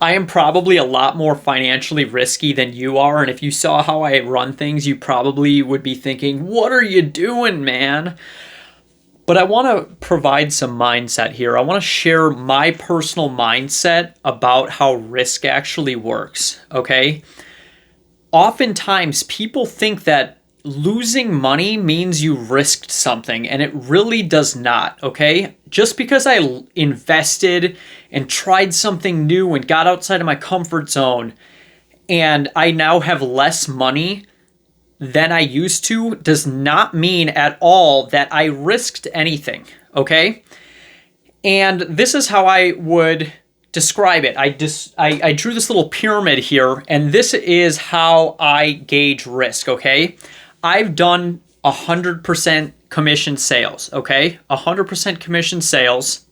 I am probably a lot more financially risky than you are. And if you saw how I run things, you probably would be thinking, what are you doing, man? But I want to provide some mindset here. I want to share my personal mindset about how risk actually works, okay? Oftentimes, people think that losing money means you risked something, and it really does not, okay? Just because I invested and tried something new and got outside of my comfort zone, and I now have less money than I used to, does not mean at all that I risked anything, okay? And this is how I would describe it. I drew this little pyramid here, and this is how I gauge risk, okay? I've done 100% commission sales, okay? 100% commission sales.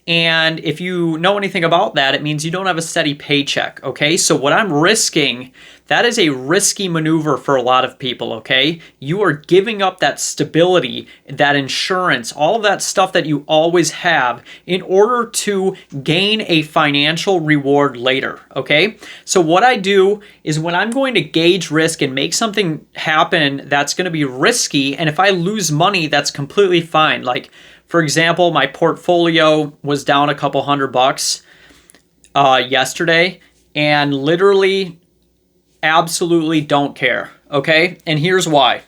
And if you know anything about that, it means you don't have a steady paycheck, okay? So what I'm risking, that is a risky maneuver for a lot of people, okay? You are giving up that stability, that insurance, all of that stuff that you always have in order to gain a financial reward later, okay? So what I do is when I'm going to gauge risk and make something happen that's going to be risky, and if I lose money, that's completely fine. Like, for example, my portfolio was down a couple $100 yesterday, and literally absolutely don't care, okay? And here's why.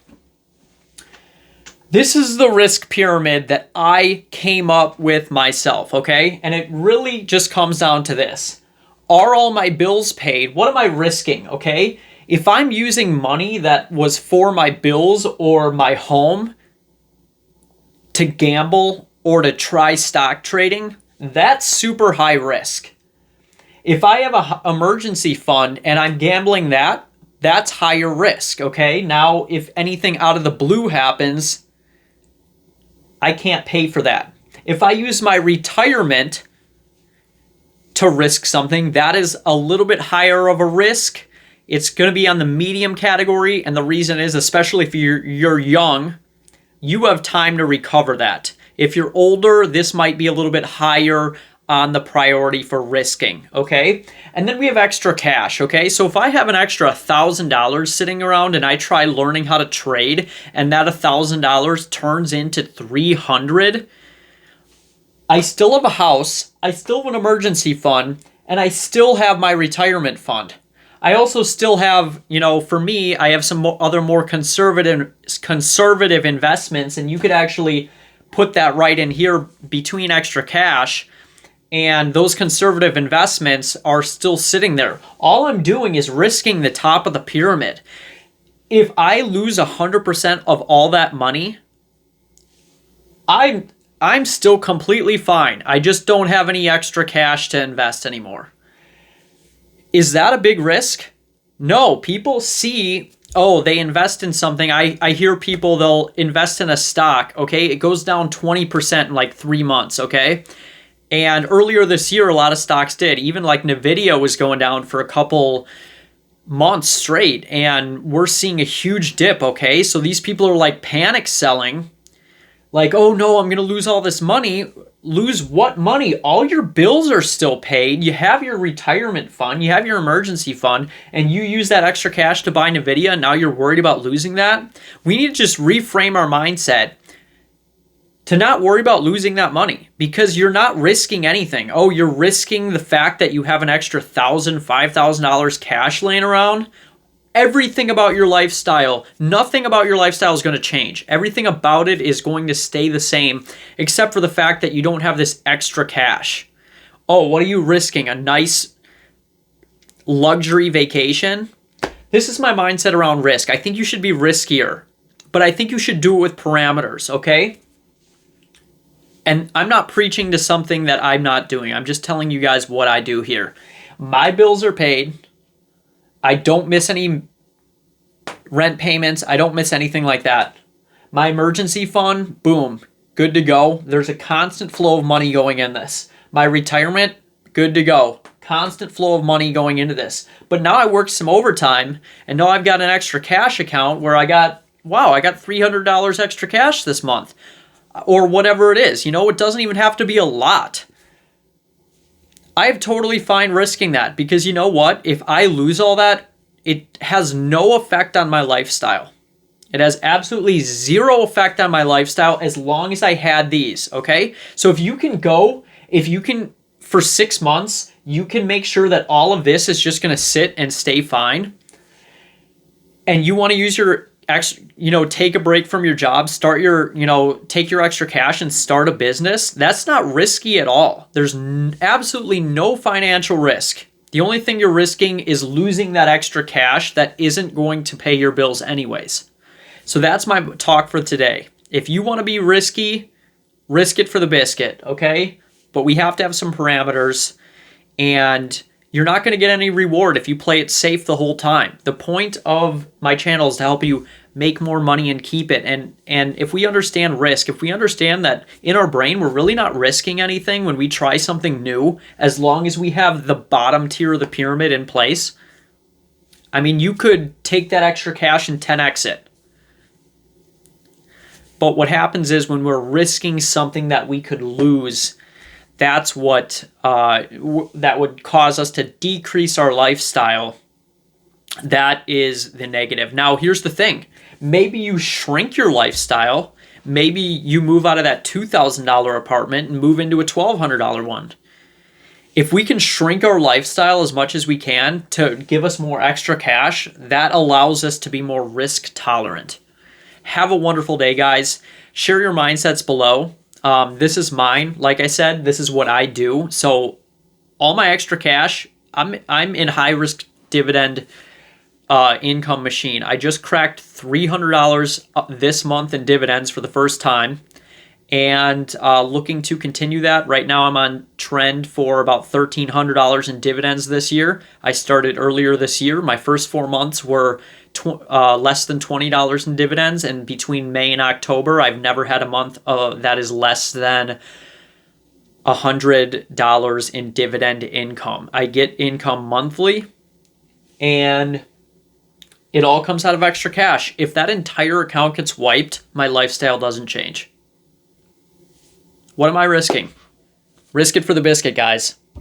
This is the risk pyramid that I came up with myself, okay? And it really just comes down to this. Are all my bills paid? What am I risking, okay? If I'm using money that was for my bills or my home to gamble or to try stock trading, that's super high risk. If I have an emergency fund and I'm gambling that, that's higher risk, okay? Now, if anything out of the blue happens, I can't pay for that. If I use my retirement to risk something, that is a little bit higher of a risk. It's going to be on the medium category, and the reason is, especially if you're young, you have time to recover that. If you're older, this might be a little bit higher on the priority for risking, okay? And then we have extra cash, okay? So if I have an extra $1,000 sitting around and I try learning how to trade and that $1,000 turns into $300, I still have a house, I still have an emergency fund, and I still have my retirement fund. I also still have, for me, I have some other more conservative investments, and you could actually put that right in here between extra cash, and those conservative investments are still sitting there. All I'm doing is risking the top of the pyramid. If I lose 100% of all that money, I'm still completely fine. I just don't have any extra cash to invest anymore. Is that a big risk? No, people see, oh, they invest in something. I hear people, they'll invest in a stock, okay? It goes down 20% in like 3 months, okay? And earlier this year, a lot of stocks did. Even like Nvidia was going down for a couple months straight, and we're seeing a huge dip, okay? So these people are like panic selling, like, oh no, I'm going to lose all this money. Lose what money? All your bills are still paid. You have your retirement fund, you have your emergency fund, and you use that extra cash to buy Nvidia, and now you're worried about losing that? We need to just reframe our mindset to not worry about losing that money, because you're not risking anything. Oh, you're risking the fact that you have an extra $1,000, $5,000 cash laying around? Everything about your lifestyle, nothing about your lifestyle is going to change. Everything about it is going to stay the same, except for the fact that you don't have this extra cash. Oh, what are you risking? A nice luxury vacation? This is my mindset around risk. I think you should be riskier, but I think you should do it with parameters, okay? And I'm not preaching to something that I'm not doing. I'm just telling you guys what I do here. My bills are paid. I don't miss any rent payments. I don't miss anything like that. My emergency fund, boom, good to go. There's a constant flow of money going in this. My retirement, good to go. Constant flow of money going into this. But now I worked some overtime, and now I've got an extra cash account where I got $300 extra cash this month. Or whatever it is. It doesn't even have to be a lot. I have totally fine risking that because you know what? If I lose all that, it has no effect on my lifestyle. It has absolutely zero effect on my lifestyle as long as I had these, okay? So if you can, for 6 months, you can make sure that all of this is just gonna sit and stay fine, and you wanna use your take a break from your job, take your extra cash and start a business, that's not risky at all. There's absolutely no financial risk. The only thing you're risking is losing that extra cash that isn't going to pay your bills anyways. So that's my talk for today. If you want to be risky, risk it for the biscuit, okay? But we have to have some parameters, and you're not going to get any reward if you play it safe the whole time. The point of my channel is to help you make more money and keep it. And if we understand risk, if we understand that in our brain, we're really not risking anything when we try something new, as long as we have the bottom tier of the pyramid in place. I mean, you could take that extra cash and 10x it. But what happens is when we're risking something that we could lose, that's what that would cause us to decrease our lifestyle. That is the negative. Now, here's the thing. Maybe you shrink your lifestyle. Maybe you move out of that $2,000 apartment and move into a $1,200 one. If we can shrink our lifestyle as much as we can to give us more extra cash, that allows us to be more risk tolerant. Have a wonderful day, guys. Share your mindsets below. This is mine. Like I said, this is what I do. So all my extra cash, I'm in high risk dividend income machine. I just cracked $300 this month in dividends for the first time, and looking to continue that. Right now I'm on trend for about $1,300 in dividends this year. I started earlier this year. My first 4 months were less than $20 in dividends, and between May and October, I've never had a month that is less than $100 in dividend income. I get income monthly, and it all comes out of extra cash. If that entire account gets wiped, my lifestyle doesn't change. What am I risking? Risk it for the biscuit, guys.